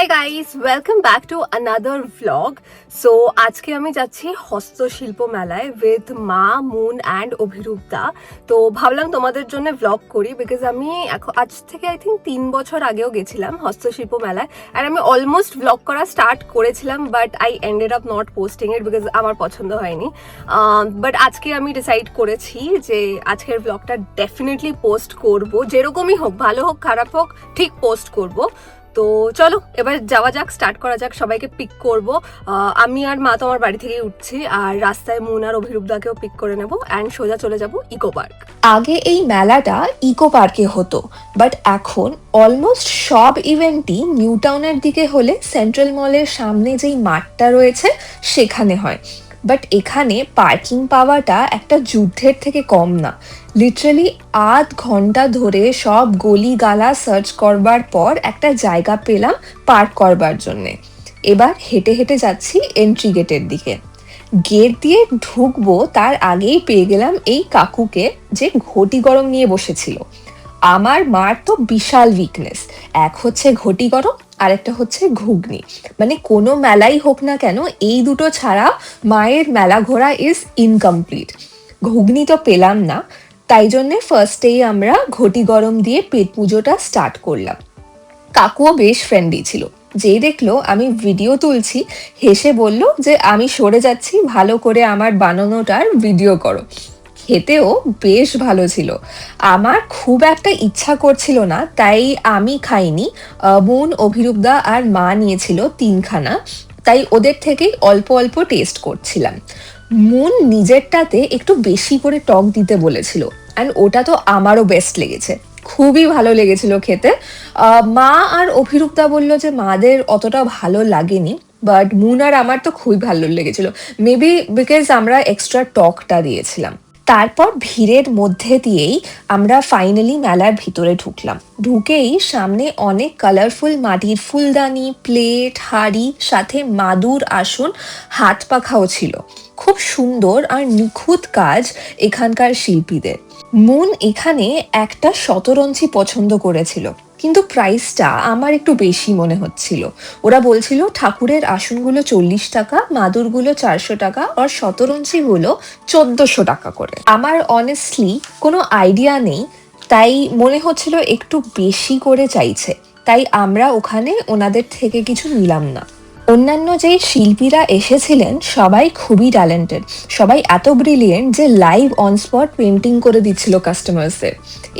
Hi guys, welcome back to another vlog. So আজকে আমি যাচ্ছি হস্তশিল্প মেলায় উইথ মা, মুন অ্যান্ড অভিরূপদা। তো ভাবলাম তোমাদের জন্য ভ্লগ করি, বিকজ আমি এখন আজ থেকে আই থিঙ্ক 3 বছর আগেও গেছিলাম হস্তশিল্প মেলায়। আর আমি অলমোস্ট ভ্লগ করা স্টার্ট করেছিলাম, but I ended up not posting it because আমার পছন্দ হয়নি। বাট আজকে আমি ডিসাইড করেছি যে আজকের ভ্লগটা ডেফিনেটলি পোস্ট করব, যেরকমই হোক, ভালো হোক খারাপ হোক, ঠিক পোস্ট করব। তো চলো এবার যাওয়া যাক, স্টার্ট করা যাক। সবাইকে পিক করব। আমি আর মা তো আমার বাড়ি থেকেই উঠছি, আর রাস্তায় মুন আর অভিরূপদাকেও পিক করে নেব অ্যান্ড সোজা চলে যাব ইকো পার্ক। আগে এই মেলাটা ইকো পার্কে হতো, বাট এখন অলমোস্ট সব ইভেন্টই নিউ টাউনের দিকে হলে সেন্ট্রাল মলের সামনে যেই মাঠটা রয়েছে সেখানে হয়। বাট এখানে পার্কিং পাওয়াটা একটা যুদ্ধের থেকে কম না। লিটারালি আধ ঘন্টা ধরে সব গলি গালা সার্চ করবার পর একটা জায়গা পেলাম পার্ক করবার জন্যে। এবার হেঁটে হেঁটে যাচ্ছি এন্ট্রি গেটের দিকে। গেট দিয়ে ঢুকবো তার আগেই পেয়ে গেলাম এই কাকুকে, যে ঘটি গরম নিয়ে বসেছিল। আমার মার তো বিশাল উইকনেস, এক হচ্ছে ঘটি গরম আর একটা হচ্ছে ঘুগনি। মানে কোনো মেলাই হোক না কেন এই দুটো ছাড়া মায়ের মেলা ঘোরা ইজ ইনকমপ্লিট। ঘুগনি তো পেলাম না, তাই জন্যে ফার্স্টেই আমরা ঘটি গরম দিয়ে পেট পুজোটা স্টার্ট করলাম। কাকুও বেশ ফ্রেন্ডলি ছিল, যেই দেখলো আমি ভিডিও তুলছি হেসে বলল যে আমি সরে যাচ্ছি, ভালো করে আমার বানানোটার ভিডিও করো। খেতেও বেশ ভালো ছিল। আমার খুব একটা ইচ্ছা করছিল না, তাই আমি খাইনি। বোন, অভিরূপদা আর মা নিয়েছিল 3খানা, তাই ওদের থেকেই অল্প অল্প টেস্ট করছিলাম। মুন নিজেরটাতে একটু বেশি করে টক দিতে বলেছিল, অ্যান্ড ওটা তো আমারও বেস্ট লেগেছে, খুবই ভালো লেগেছিল খেতে। মা আর অভিরূপদা বলল যে মাদের অতটা ভালো লাগেনি, বাট মুন আর আমার তো খুবই ভালো লেগেছিল। মেবি বিকজ আমরা এক্সট্রা টকটা দিয়েছিলাম। তারপর ভিড়ের মধ্যে দিয়েই আমরা ফাইনালি মেলার ভিতরে ঢুকলাম। ঢুকেই সামনে অনেক কালারফুল মাটির ফুলদানি, প্লেট, হাঁড়ি, সাথে মাদুর আসন, হাত পাখাও ছিল। খুব সুন্দর আর নিখুঁত কাজ এখানকার শিল্পীদের। মুন এখানে একটা শতরঞ্চি পছন্দ করেছিল, কিন্তু প্রাইসটা আমার একটু বেশি মনে হচ্ছিল। ওরা বলছিল ঠাকুরের আসনগুলো 40 টাকা, মাদুরগুলো 400 টাকা, আর শতরঞ্চিগুলো 1400 টাকা করে। আমার অনেস্টলি কোনো আইডিয়া নেই, তাই মনে হচ্ছিল একটু বেশি করে চাইছে, তাই আমরা ওখানে ওনাদের থেকে কিছু নিলাম না। অন্যান্য যে শিল্পীরা এসেছিলেন সবাই খুবই ট্যালেন্টেড, সবাই এত ব্রিলিয়েন্ট যে লাইভ অন স্পট পেন্টিং করে দিচ্ছিল কাস্টমার্সদের।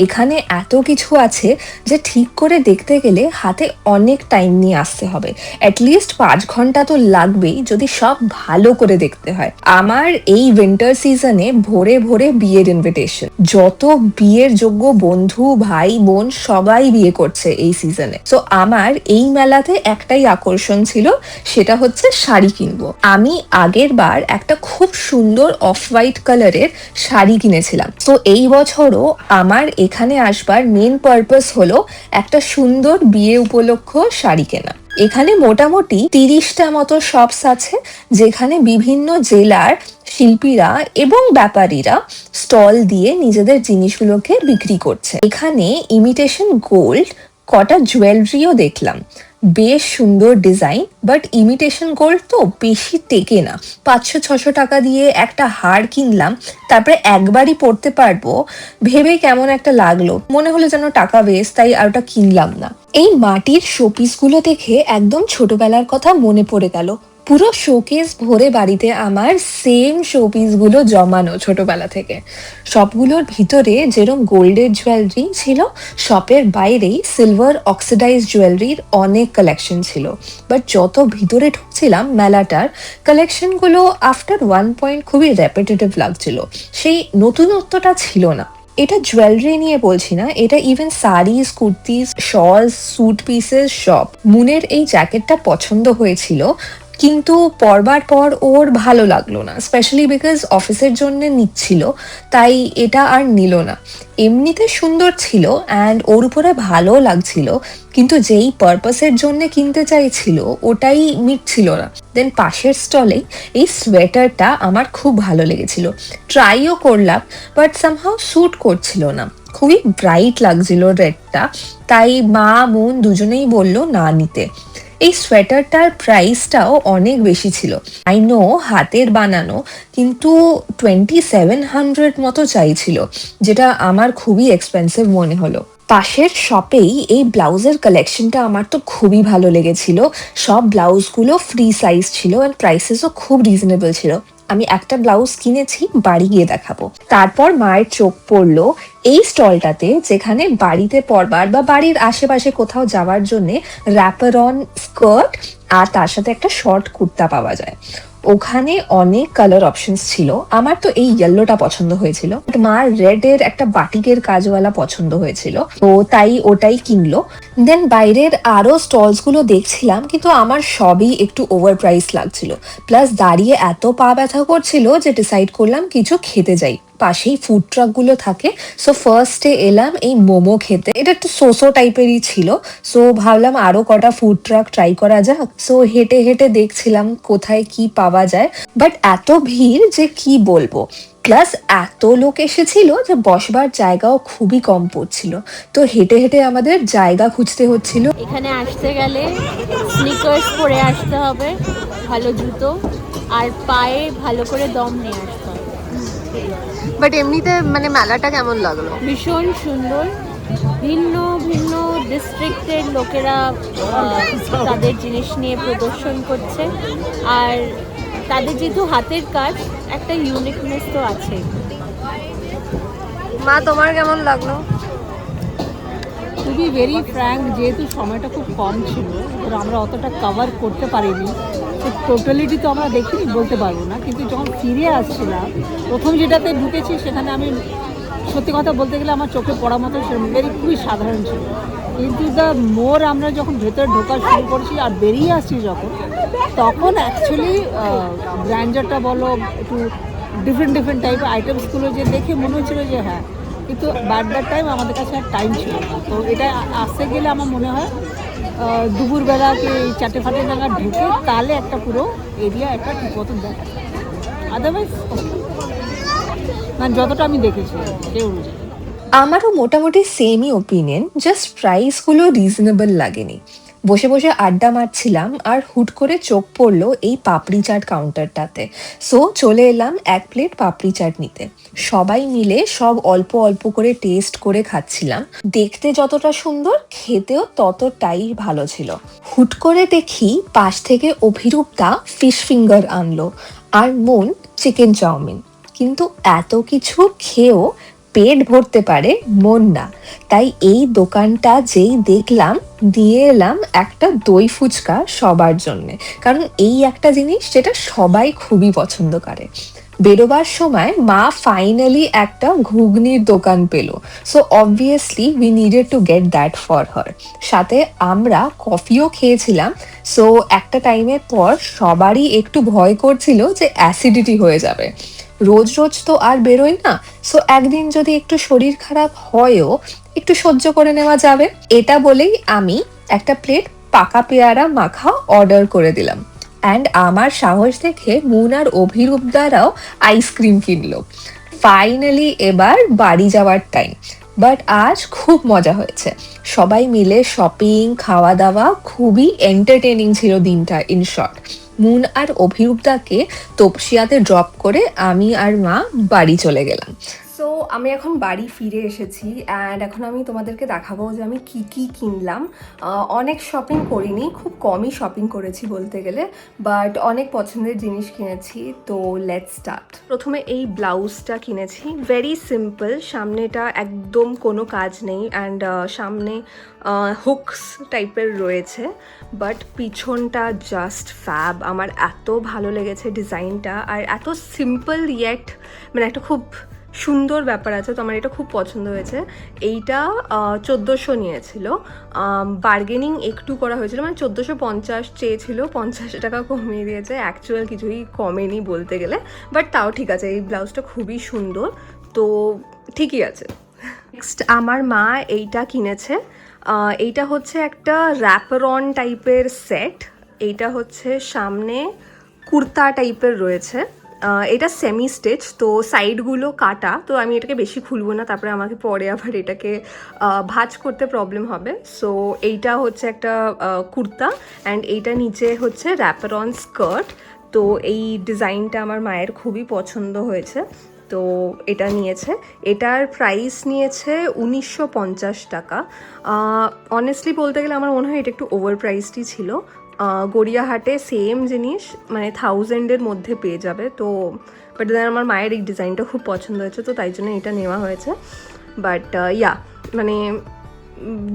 এখানে এত কিছু আছে যে ঠিক করে দেখতে গেলে হাতে অনেক টাইম নিয়ে আসতে হবে, অ্যাটলিস্ট 5 ঘন্টা তো লাগবেই যদি সব ভালো করে দেখতে হয়। আমার এই উইন্টার সিজনে ভোরে ভোরে বিয়ের ইনভিটেশন, যত বিয়ের যোগ্য বন্ধু, ভাই বোন সবাই বিয়ে করছে এই সিজনে। সো আমার এই মেলাতে একটাই আকর্ষণ ছিল, সেটা হচ্ছে শাড়ি কিনবো। আমি আগের বার একটা খুব সুন্দর অফ হোয়াইট কালারের শাড়ি কিনেছিলাম, তো এই বছরও আমার এখানে আসবার মেন পারপাস হলো একটা সুন্দর বিয়ে উপলক্ষ শাড়ি কেনা। এখানে মোটামুটি 30টা মতো শপস আছে, যেখানে বিভিন্ন জেলার শিল্পীরা এবং ব্যাপারীরা স্টল দিয়ে নিজেদের জিনিসগুলোকে বিক্রি করছে। এখানে ইমিটেশন গোল্ড কটা জুয়েলারিও দেখলাম, বেশ সুন্দর ডিজাইন, বাট ইমিটেশন গোল্ড তো বেশি টেকে না। 500-600 টাকা দিয়ে একটা হার কিনলাম, তারপরে একবারই পরতে পারবো ভেবে কেমন একটা লাগলো, মনে হলো যেন টাকা ওয়েস্ট, তাই আর ওটা কিনলাম না। এই মাটির শোপিসগুলো দেখে একদম ছোটবেলার কথা মনে পড়ে গেল। পুরো শোকেস ভরে বাড়িতে আমার সেম শোপিসগুলো জমানো ছোটবেলা থেকে। সবগুলোর ভিতরে যেরকম গোল্ডের জুয়েলারি ছিল, শপের বাইরেই সিলভার অক্সিডাইজ জুয়েলারির অনেক কালেকশন ছিল। বাট যত ভিতরে ঢুকছিলাম মেলাটার, কালেকশনগুলো আফটার 1 পয়েন্ট খুবই রেপিটেটিভ লাগছিল, সেই নতুনত্বটা ছিল না। এটা জুয়েলারি নিয়ে বলছি না, এটা even saris, kurtis, shawls, suit pieces সব। মুনের এই জ্যাকেটটা পছন্দ হয়েছিল, কিন্তু পরবার পর ওর ভালো লাগলো না, স্পেশালি বিকজ অফিসের জন্য নিচ্ছিল, তাই এটা আর নিল না। এমনিতে সুন্দর ছিল অ্যান্ড ওর উপরে ভালো লাগছিল, কিন্তু যেই পারপাসের জন্য কিনতে চাইছিল ওটাই মিটছিল না। দেন পাশের স্টলে এই সোয়েটারটা আমার খুব ভালো লেগেছিল, ট্রাইও করলাম, বাট সামহাও স্যুট করছিল না, খুবই ব্রাইট লাগছিল রেডটা, তাই মা মুন দুজনেই বলল না নিতে। এই সোয়েটারটার প্রাইসটাও অনেক বেশি ছিল। আই নো হাতের বানানো, কিন্তু 2700 মতো চাইছিল, যেটা আমার খুবই এক্সপেন্সিভ মনে হলো। পাশের শপেই এই ব্লাউজের কালেকশনটা আমার তো খুবই ভালো লেগেছিল। সব ব্লাউজগুলো ফ্রি সাইজ ছিল আর প্রাইসেসও খুব রিজনেবল ছিল। আমি একটা ব্লাউজ কিনেছি, বাড়ি গিয়ে দেখাবো। তারপর মায়ের চোখ পড়লো এই স্টলটাতে, যেখানে বাড়িতে পরবার বা বাড়ির আশেপাশে কোথাও যাওয়ার জন্য র্যাপার অন স্কার্ট আর তার সাথে একটা শর্ট কুর্তা পাওয়া যায়। ওখানে অনেক কালার অপশনস ছিল। আমার তো এই ইয়েলোটা পছন্দ হয়েছিল, মার রেড এর একটা বাটিকের কাজওয়ালা পছন্দ হয়েছিল, তো তাই ওটাই কিনলো। দেন বাইরের আরো স্টলস গুলো দেখছিলাম, কিন্তু আমার সবই একটু ওভার প্রাইস লাগছিল। প্লাস দাঁড়িয়ে এত পা ব্যথা করছিল যে ডিসাইড করলাম কিছু খেতে যাই। পাশেই ফুড ট্রাক গুলো থাকে, সো ফার্স্টে এলাম এই মোমো খেতে। এটা একটু সোসো টাইপেরই ছিল, সো ভাবলাম আরো কটা ফুড ট্রাক ট্রাই করা যাক। সো হেঁটে হেঁটে দেখছিলাম কোথায় কি পাওয়া যায়, বাট এত ভিড় যে কি বলবো। প্লাস এত লোক এসেছিল যে বসবার জায়গাও খুবই কম পড়ছিল, তো হেঁটে হেঁটে আমাদের জায়গা খুঁজতে হচ্ছিল। এখানে আসতে গেলে স্নিকার্স পরে আসতে হবে, ভালো জুতো, আর পায়ে ভালো করে দম নিয়ে আসতে হবে। বাট এমনিতে মানে মেলাটা কেমন লাগলো? ভীষণ সুন্দর। ভিন্ন ভিন্ন ডিস্ট্রিক্টের লোকেরা তাদের জিনিস নিয়ে প্রদর্শন করছে, আর তাদের যেহেতু হাতের কাজ, একটা ইউনিকনেস তো আছে। মা, তোমার কেমন লাগলো? খুবই ভেরি ফ্র্যাঙ্ক, যেহেতু সময়টা খুব কম ছিল, এবার আমরা অতটা কভার করতে পারিনি, তো টোটালিটি তো আমরা দেখিনি, বলতে পারবো না। কিন্তু যখন ফিরে আসছিলাম, প্রথম যেটাতে ঢুকেছি সেখানে আমি সত্যি কথা বলতে গেলে আমার চোখে পড়ার মতো খুবই সাধারণ ছিল। কিন্তু দ্য মোর আমরা যখন ভেতরে ঢোকা শুরু করছি আর বেরিয়ে আসছি যখন, তখন অ্যাকচুয়ালি ব্র্যান্ডারটা বলো, একটু ডিফারেন্ট ডিফারেন্ট টাইপের আইটেমসগুলো যে দেখে মনে হচ্ছিলো যে হ্যাঁ, কিন্তু বাট দ্যাট টাইম আমাদের কাছে আর টাইম ছিল না। তো এটা আসতে গেলে আমার মনে হয় দুপুরবেলাকে এই 4-5 নাগাদ ঢুকে তাহলে একটা পুরো এরিয়া একটা ঠিক মতন দেখা যায়। আদারওয়াইজ মানে যতটা আমি দেখেছি সেই অনুযায়ী আমারও মোটামুটি সেমই ওপিনিয়ন, জাস্ট প্রাইসগুলো রিজনেবল লাগেনি। বসে বসে আড্ডা মারছিলাম আর হুট করে চোখ পড়লো এই পাপড়ি চাট কাউন্টারটাতে। সো চলে এলাম 1 প্লেট পাপড়ি চাট নিতে। সবাই মিলে সব অল্প অল্প করে টেস্ট করে খাচ্ছিলাম। দেখতে যতটা সুন্দর, খেতেও ততটাই ভালো ছিল। হুট করে দেখি পাশ থেকে অভিরূপদা ফিশ ফিঙ্গার আনলো আর মন চিকেন চাউমিন। কিন্তু এত কিছু খেয়েও পেট ভরতে পারে, মন না। তাই এই দোকানটা যেই দেখলাম, দিয়ে এলাম একটা দই ফুচকা সবার জন্যে, কারণ এই একটা জিনিস যেটা সবাই খুবই পছন্দ করে। বেরোবার সময় মা ফাইনালি একটা ঘুগনির দোকান পেল, so obviously we needed to get that for her. সাথে আমরা কফিও খেয়েছিলাম। সো একটা টাইমের পর সবারই একটু ভয় করছিল যে অ্যাসিডিটি হয়ে যাবে। রোজ রোজ তো আর বেরোই না, সো একদিন যদি একটু শরীর খারাপ হয়ও, একটু সহ্য করে নেওয়া যাবে। এটা বলেই আমি একটা প্লেট পাকা পেয়ারা মাখা অর্ডার করে দিলাম। অ্যান্ড আমার সাহস দেখে মুন আর অভিরূপ দ্বারাও আইসক্রিম কিনলো। ফাইনালি এবার বাড়ি যাওয়ার টাইম। বাট আজ খুব মজা হয়েছে, সবাই মিলে শপিং, খাওয়া দাওয়া, খুবই এন্টারটেনিং ছিল দিনটা। ইন শর্ট, মুন আর অভিরূপদাকে তপসিয়াতে ড্রপ করে আমি আর মা বাড়ি চলে গেলাম। সো আমি এখন বাড়ি ফিরে এসেছি অ্যান্ড এখন আমি তোমাদেরকে দেখাবো যে আমি কি কি কিনলাম। অনেক শপিং করিনি, খুব কমই শপিং করেছি বলতে গেলে, বাট অনেক পছন্দের জিনিস কিনেছি। তো লেটস স্টার্ট। প্রথমে এই ব্লাউজটা কিনেছি, ভেরি সিম্পল, সামনেটা একদম কোনো কাজ নেই অ্যান্ড সামনে হুকস টাইপের রয়েছে, বাট পিছনটা জাস্ট ফ্যাব। আমার এত ভালো লেগেছে ডিজাইনটা, আর এত সিম্পল ইয়েট মানে একটা খুব সুন্দর ব্যাপার আছে, তো আমার এটা খুব পছন্দ হয়েছে। এইটা 1400 নিয়েছিল, বার্গেনিং একটু করা হয়েছিল, মানে 1450 চেয়েছিল, 50 টাকা কমিয়ে দিয়েছে, অ্যাকচুয়াল কিছুই কমেনি বলতে গেলে, বাট তাও ঠিক আছে। এই ব্লাউজটা খুবই সুন্দর, তো ঠিকই আছে। নেক্সট আমার মা এইটা কিনেছে, এইটা হচ্ছে একটা র্যাপারন টাইপের সেট। এইটা হচ্ছে সামনে কুর্তা টাইপের রয়েছে এটা সেমি স্টিচ, তো সাইডগুলো কাটা, তো আমি এটাকে বেশি খুলবো না, তারপরে আমাকে পরে আবার এটাকে ভাঁজ করতে প্রবলেম হবে। সো এইটা হচ্ছে একটা কুর্তা অ্যান্ড এইটা নিচে হচ্ছে র্যাপার অন স্কার্ট। তো এই ডিজাইনটা আমার মায়ের খুবই পছন্দ হয়েছে, তো এটা নিয়েছে। এটার প্রাইস নিয়েছে 1950 টাকা। অনেস্টলি বলতে গেলে আমার মনে হয় এটা একটু ওভার প্রাইসডই ছিল। গড়িয়াহাটে সেম জিনিস মানে 1000-এর মধ্যে পেয়ে যাবে। তো বাট দেন আমার মায়ের এই ডিজাইনটা খুব পছন্দ হয়েছে, তো তাই জন্য এটা নেওয়া হয়েছে। বাট ইয়া মানে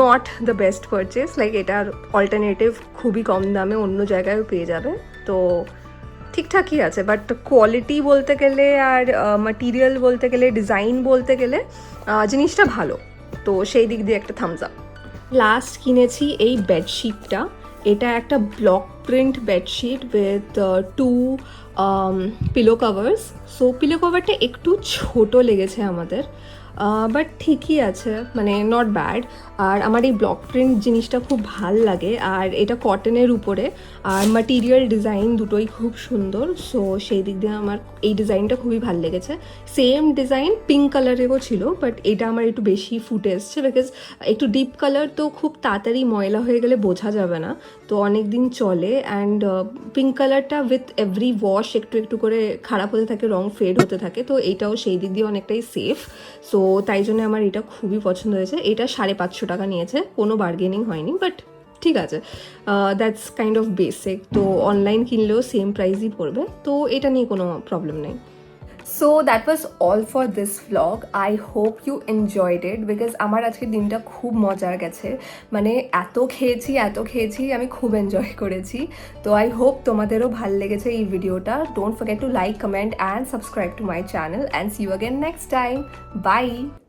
not the best purchase, like এটার অল্টারনেটিভ খুবই কম দামে অন্য জায়গায়ও পেয়ে যাবে, তো ঠিকঠাকই আছে। বাট কোয়ালিটি বলতে গেলে আর মাটিরিয়াল বলতে গেলে, ডিজাইন বলতে গেলে জিনিসটা ভালো, তো সেই দিক দিয়ে একটা থামস আপ। লাস্ট কিনেছি এই বেডশিটটা। এটা একটা block print bedsheet with 2 pillow covers. So pillow কাভারটা একটু ছোট লেগেছে আমাদের, বাট ঠিকই আছে, মানে নট ব্যাড। আর আমার এই ব্লক প্রিন্ট জিনিসটা খুব ভাল লাগে, আর এটা কটনের উপরে, আর মাটিরিয়াল ডিজাইন দুটোই খুব সুন্দর। সো সেই দিক দিয়ে আমার এই ডিজাইনটা খুবই ভাল লেগেছে। সেম ডিজাইন পিঙ্ক কালারেরও ছিল, বাট এটা আমার একটু বেশি ফুটে এসছে, বিকজ একটু ডিপ কালার তো খুব তাড়াতাড়ি ময়লা হয়ে গেলে বোঝা যাবে না, তো অনেক দিন চলে। অ্যান্ড পিঙ্ক কালারটা উইথ এভরি ওয়াশ একটু একটু করে খারাপ হতে থাকে, রং ফেড হতে থাকে, তো এইটাও সেই দিক দিয়ে অনেকটাই সেফ। সো তাই জন্য আমার এটা খুবই পছন্দ হয়েছে। এটা 550 টাকা নিয়েছে, কোনো বার্গেনিং হয়নি, বাট ঠিক আছে, দ্যাটস কাইন্ড অফ বেসিক। তো অনলাইন কিনলেও সেম প্রাইসই পড়বে, তো এটা নিয়ে কোনো প্রবলেম নেই। So that was all for this vlog. I hope you enjoyed it, because আমার আজকের দিনটা খুব মজার গেছে, মানে এত খেয়েছি, আমি খুব এনজয় করেছি। তো আই হোপ তোমাদেরও ভাল লেগেছে এই ভিডিওটা। Don't forget to like, comment and subscribe to my channel, and see you again next time. By.